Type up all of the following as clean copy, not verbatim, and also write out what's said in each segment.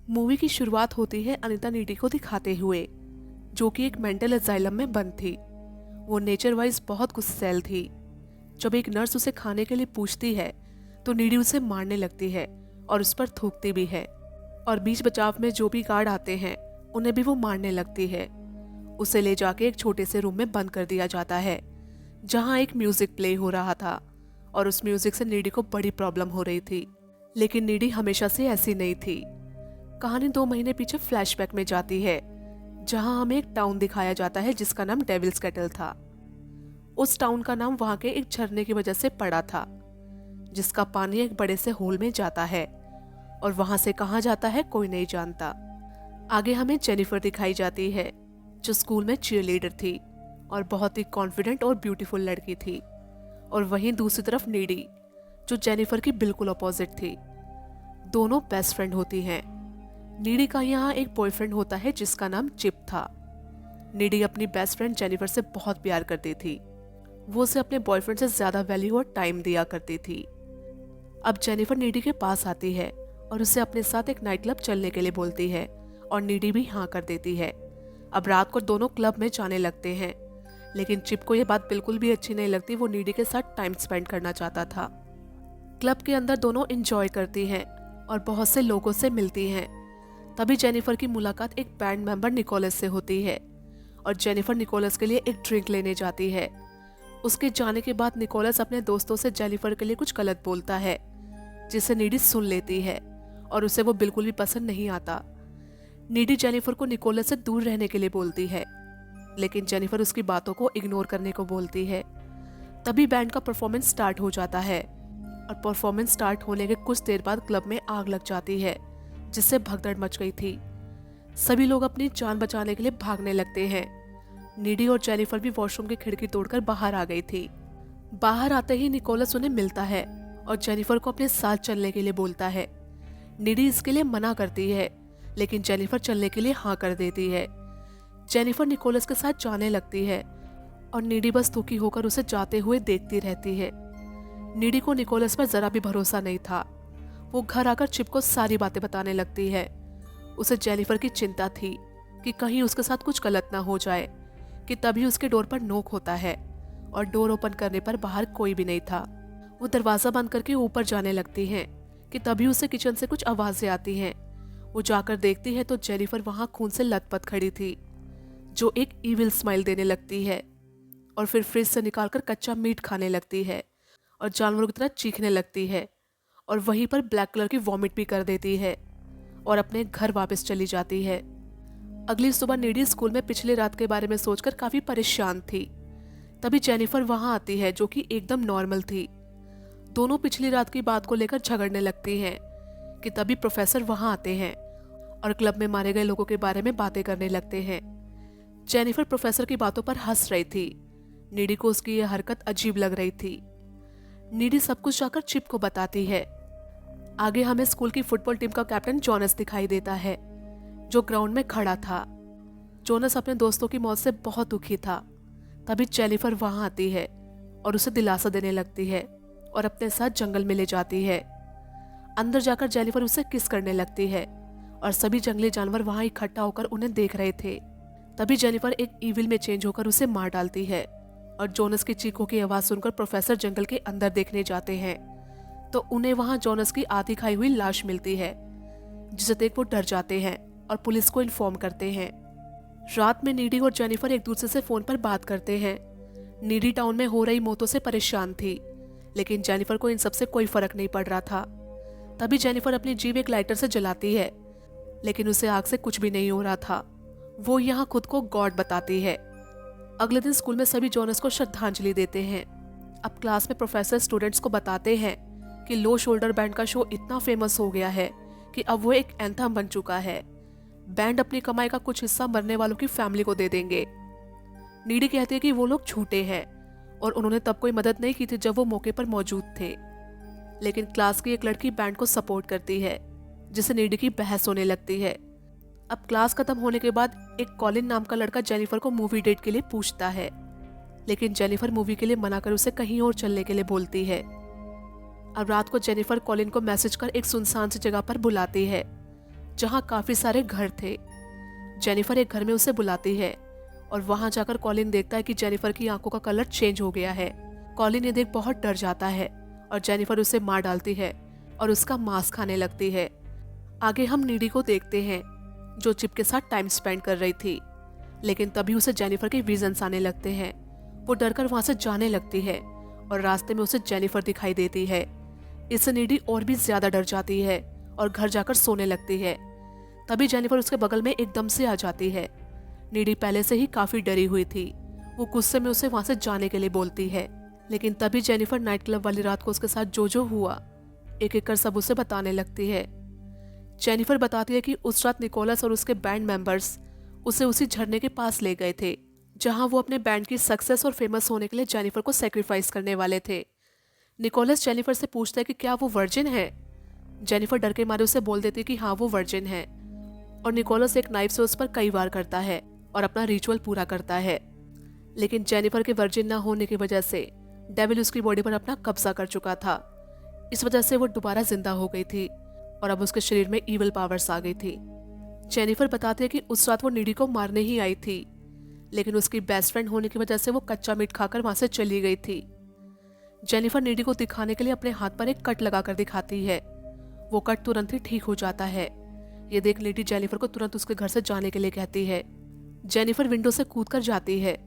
Movie की शुरुआत होती है अनीता नीडी को दिखाते हुए, जो कि एक मेंटल असाइलम में बंद थी। वो नेचर वाइज बहुत गुस्सैल थी। जब एक नर्स उसे खाने के लिए पूछती है तो नीडी उसे मारने लगती है और उस पर थूकती भी है, और बीच बचाव में जो भी गार्ड आते हैं उन्हें भी वो मारने लगती है। उसे ले जाके एक छोटे से रूम में बंद कर दिया जाता है, जहां एक म्यूजिक प्ले हो रहा था, और उस म्यूजिक से नीडी को बड़ी प्रॉब्लम हो रही थी। लेकिन नीडी हमेशा से ऐसी नहीं थी। कहानी 2 महीने पीछे फ्लैशबैक में जाती है, जहां हमें एक टाउन दिखाया जाता है जिसका नाम डेविल्स कैटल था। उस टाउन का नाम वहां के एक झरने की वजह से पड़ा था, जिसका पानी एक बड़े से होल में जाता है, और वहां से कहां जाता है कोई नहीं जानता। आगे हमें जेनिफर दिखाई जाती है, जो स्कूल में चीयरलीडर थी और बहुत ही कॉन्फिडेंट और ब्यूटीफुल लड़की थी। और वहीं दूसरी तरफ नीडी, जो जेनिफर की बिल्कुल अपोजिट थी। दोनों बेस्ट फ्रेंड होती हैं। नीडी का यहाँ एक बॉयफ्रेंड होता है जिसका नाम चिप था। नीडी अपनी बेस्ट फ्रेंड जेनिफर से बहुत प्यार करती थी। वो उसे अपने बॉयफ्रेंड से ज्यादा वैल्यू और टाइम दिया करती थी। अब जेनिफर नीडी के पास आती है और उसे अपने साथ एक नाइट क्लब चलने के लिए बोलती है, और नीडी भी हाँ कर देती है। अब रात को दोनों क्लब में जाने लगते हैं, लेकिन चिप को यह बात बिल्कुल भी अच्छी नहीं लगती। वो नीडी के साथ टाइम स्पेंड करना चाहता था। क्लब के अंदर दोनों एंजॉय करती हैं और बहुत से लोगों से मिलती हैं। तभी जेनिफर की मुलाकात एक बैंड मेंबर निकोलस से होती है, और जेनिफर निकोलस के लिए एक ड्रिंक लेने जाती है। उसके जाने के बाद निकोलस अपने दोस्तों से जेनिफर के लिए कुछ गलत बोलता है, जिसे नीडी सुन लेती है, और उसे वो बिल्कुल भी पसंद नहीं आता। नीडी जेनिफर को निकोलस से दूर रहने के लिए बोलती है, लेकिन जेनिफर उसकी बातों को इग्नोर करने को बोलती है। तभी बैंड का परफॉर्मेंस स्टार्ट हो जाता है, और परफॉर्मेंस स्टार्ट होने के कुछ देर बाद क्लब में आग लग जाती है, जिससे भगदड़ मच गई थी। सभी लोग अपनी जान बचाने के लिए भागने लगते हैं। नीडी और जेनिफर भी वॉशरूम की खिड़की तोड़कर बाहर आ गई थी। बाहर आते ही निकोलस उन्हें मिलता है और जेनिफर को अपने साथ चलने के लिए बोलता है। नीडी इसके लिए मना करती है, लेकिन जेनिफर चलने के लिए हाँ कर देती है। जेनिफर निकोलस के साथ जाने लगती है, और नीडी बस दुखी होकर उसे जाते हुए देखती रहती है। नीडी को निकोलस पर जरा भी भरोसा नहीं था। वो घर आकर चिप को सारी बातें बताने लगती है। उसे जेनिफर की चिंता थी कि कहीं उसके साथ कुछ गलत ना हो जाए, कि तभी उसके डोर पर नॉक होता है, और डोर ओपन करने पर बाहर कोई भी नहीं था। वो दरवाजा बंद करके ऊपर जाने लगती है कि तभी उसे किचन से कुछ आवाजें आती हैं। वो जाकर देखती है तो जेनिफर वहां खून से लथपथ खड़ी थी, जो एक इविल स्माइल देने लगती है, और फिर फ्रिज से निकालकर कच्चा मीट खाने लगती है और जानवरों की तरह चीखने लगती है, और वहीं पर ब्लैक कलर की वॉमिट भी कर देती है और अपने घर वापस चली जाती है। अगली सुबह नीडी स्कूल में पिछली रात के बारे में सोचकर काफी परेशान थी। तभी जेनिफर वहां आती है, जो कि एकदम नॉर्मल थी। दोनों पिछली रात की बात को लेकर झगड़ने लगती हैं कि तभी प्रोफेसर वहां आते हैं और क्लब में मारे गए लोगों के बारे में बातें करने लगते हैं। जेनिफर प्रोफेसर की बातों पर हंस रही थी। नीडी को उसकी यह हरकत अजीब लग रही थी। नीडी सब कुछ जाकर चिप को बताती है। आगे हमें स्कूल की फुटबॉल टीम का कैप्टन जोनस दिखाई देता है, जो ग्राउंड में खड़ा था। जोनस अपने दोस्तों की मौत से बहुत दुखी था। तभी जेनिफर वहां आती है और उसे दिलासा देने लगती है और अपने साथ जंगल में ले जाती है। अंदर जाकर जेनिफर उसे किस करने लगती है, और सभी जंगली जानवर वहां इकट्ठा होकर उन्हें देख रहे थे। तभी जेनिफर एक ईविल में चेंज होकर उसे मार डालती है, और जोनस की चीखों की आवाज सुनकर प्रोफेसर जंगल के अंदर देखने जाते हैं तो उन्हें वहां जोनस की आधी खाई हुई लाश मिलती है, जिसे देख वो डर जाते हैं और पुलिस को इन्फॉर्म करते हैं। रात में नीडी और जेनिफर एक दूसरे से फोन पर बात करते हैं। नीडी टाउन में हो रही मौतों से परेशान थी, लेकिन जेनिफर को इन सबसे कोई फर्क नहीं पड़ रहा था। तभी जेनिफर अपनी जीभ एक लाइटर से जलाती है, लेकिन उसे आग से कुछ भी नहीं हो रहा था। वो यहाँ खुद को गॉड बताती है। अगले दिन स्कूल में सभी जोनस को श्रद्धांजलि देते हैं। अब क्लास में प्रोफेसर स्टूडेंट्स को बताते हैं कि लो शोल्डर बैंड का शो इतना फेमस हो गया है कि अब वो एक एंथम बन चुका है। बैंड अपनी कमाई का कुछ हिस्सा मरने वालों की फैमिली को दे देंगे। नीडी कहती है कि वो लोग झूठे हैं और उन्होंने तब कोई मदद नहीं की थी जब वो मौके पर मौजूद थे। लेकिन क्लास की एक लड़की बैंड को सपोर्ट करती है, जिससे नीडी की बहस होने लगती है। अब क्लास खत्म होने के बाद एक कॉलिन नाम का लड़का जेनिफर को मूवी डेट के लिए पूछता है, लेकिन जेनिफर मूवी के लिए मना कर उसे कहीं और चलने के लिए बोलती है। अब रात को जेनिफर कॉलिन को मैसेज कर एक सुनसान सी जगह पर बुलाती है, जहाँ काफी सारे घर थे। जेनिफर एक घर में उसे बुलाती है और वहां जाकर कॉलिन देखता है कि जेनिफर की आंखों का कलर चेंज हो गया है। कॉलिन ये देख बहुत डर जाता है और जेनिफर उसे मार डालती है और उसका मांस खाने लगती है। आगे हम नीडी को देखते हैं जो चिप के साथ टाइम स्पेंड कर रही थी, लेकिन तभी उसे जेनिफर के विजन्स आने लगते हैं। वो डरकर वहां से जाने लगती है और रास्ते में उसे जेनिफर दिखाई देती है। इससे नीडी और भी ज्यादा डर जाती है और घर जाकर सोने लगती है। तभी जेनिफर उसके बगल में एकदम से आ जाती है। नीडी पहले से ही काफी डरी हुई थी। वो गुस्से में उसे वहां से जाने के लिए बोलती है, लेकिन तभी जेनिफर नाइट क्लब वाली रात को उसके साथ जो हुआ एक एक कर सब उसे बताने लगती है। जेनिफर बताती है कि उस रात निकोलस और उसके बैंड मेंबर्स उसे उसी झरने के पास ले गए थे जहां वो अपने बैंड की सक्सेस और फेमस होने के लिए जेनिफर को सेक्रीफाइस करने वाले थे। निकोलस जेनिफर से पूछता है कि क्या वो वर्जिन है। जेनिफर डर के मारे उसे बोल देती है कि हाँ वो वर्जिन है, और निकोलस एक नाइफ से उस पर कई वार करता है और अपना रिचुअल पूरा करता है। लेकिन जेनिफर के वर्जिन ना होने की वजह से डेविल उसकी बॉडी पर अपना कब्जा कर चुका था। इस वजह से वो दोबारा जिंदा हो गई थी और अब उसके शरीर में ईविल पावर्स आ गई थी। जेनिफर बताती है कि उस रात वो नीडी को मारने ही आई थी, लेकिन उसकी बेस्ट फ्रेंड होने की वजह से वो कच्चा मीट खाकर वहां से चली गई थी। जेनिफर नीडी को दिखाने के लिए अपने हाथ पर एक कट लगाकर दिखाती है। वो कट तुरंत ही ठीक हो जाता है। ये देख नीडी जेनिफर को तुरंत उसके घर से जाने के लिए कहती है। जेनिफर विंडो से कूदकर जाती है।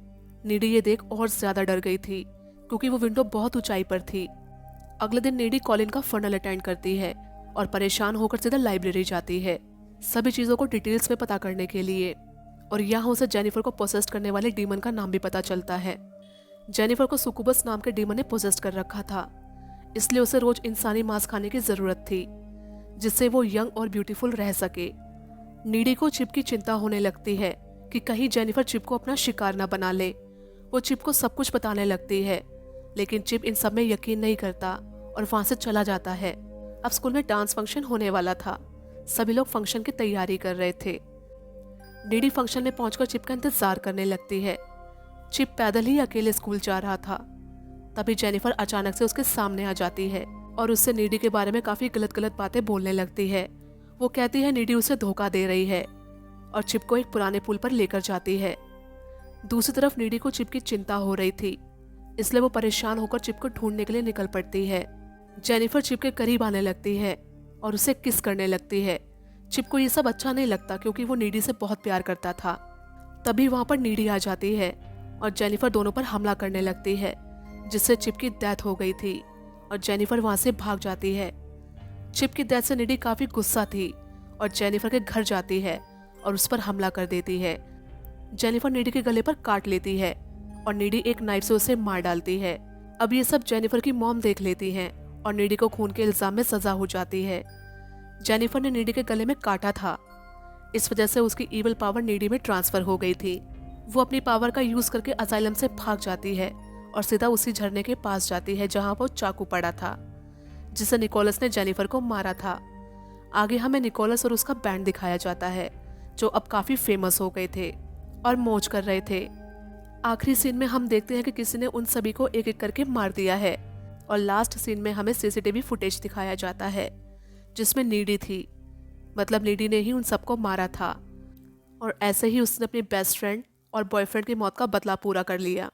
नीडी ये देख और ज्यादा डर गई थी क्योंकि वो विंडो बहुत ऊंचाई पर थी। अगले दिन नीडी कॉलिन का फनल अटेंड करती है और परेशान होकर सीधा लाइब्रेरी जाती है सभी चीजों को डिटेल्स में पता करने के लिए, और यहाँ उसे जेनिफर को पोसेस्ट करने वाले डीमन का नाम भी पता चलता है। जेनिफर को सुकुबस नाम के डीमन ने पोसेस्ट कर रखा था, इसलिए उसे रोज इंसानी मांस खाने की जरूरत थी जिससे वो यंग और ब्यूटीफुल रह सके। नीडी को चिप की चिंता होने लगती है कि कहीं जेनिफर चिप को अपना शिकार न बना ले। वो चिप को सब कुछ बताने लगती है, लेकिन चिप इन सब में यकीन नहीं करता और वहां से चला जाता है। अब स्कूल में डांस फंक्शन होने वाला था। सभी लोग फंक्शन की तैयारी कर रहे थे। नीडी फंक्शन में पहुंचकर चिप का इंतजार करने लगती है। चिप पैदल ही अकेले स्कूल जा रहा था। तभी जेनिफर अचानक से उसके सामने आ जाती है और उससे नीडी के बारे में काफी गलत गलत बातें बोलने लगती है। वो कहती है नीडी उसे धोखा दे रही है और चिप को एक पुराने पुल पर लेकर जाती है। दूसरी तरफ नीडी को चिप की चिंता हो रही थी, इसलिए वो परेशान होकर चिप को ढूंढने के लिए निकल पड़ती है। जेनिफर चिप के करीब आने लगती है और उसे किस करने लगती है। चिप को ये सब अच्छा नहीं लगता क्योंकि वो नीडी से बहुत प्यार करता था। तभी वहां पर नीडी आ जाती है और जेनिफर दोनों पर हमला करने लगती है, जिससे चिप की डेथ हो गई थी और जेनिफर वहां से भाग जाती है। चिप की डेथ से नीडी काफी गुस्सा थी और जेनिफर के घर जाती है और उस पर हमला कर देती है। जेनिफर नीडी के गले पर काट लेती है और नीडी एक नाइफ से उसे मार डालती है। अब ये सब जेनिफर की मॉम देख लेती हैं और नीडी को खून के इल्जाम में सजा हो जाती है। जेनिफर ने नीडी के गले में काटा था, इस वजह से उसकी ईविल पावर नीडी में ट्रांसफर हो गई थी। वो अपनी पावर का यूज करके असाइलम से भाग जाती है और सीधा उसी झरने के पास जाती है जहां वो चाकू पड़ा था जिसे निकोलस ने जेनिफर को मारा था। आगे हमें निकोलस और उसका बैंड दिखाया जाता है जो अब काफी फेमस हो गए थे और मौज कर रहे थे। आखिरी सीन में हम देखते हैं कि किसी ने उन सभी को एक एक करके मार दिया है और लास्ट सीन में हमें सीसीटीवी फुटेज दिखाया जाता है जिसमें नीडी थी, मतलब नीडी ने ही उन सबको मारा था और ऐसे ही उसने अपनी बेस्ट फ्रेंड और बॉयफ्रेंड की मौत का बदला पूरा कर लिया।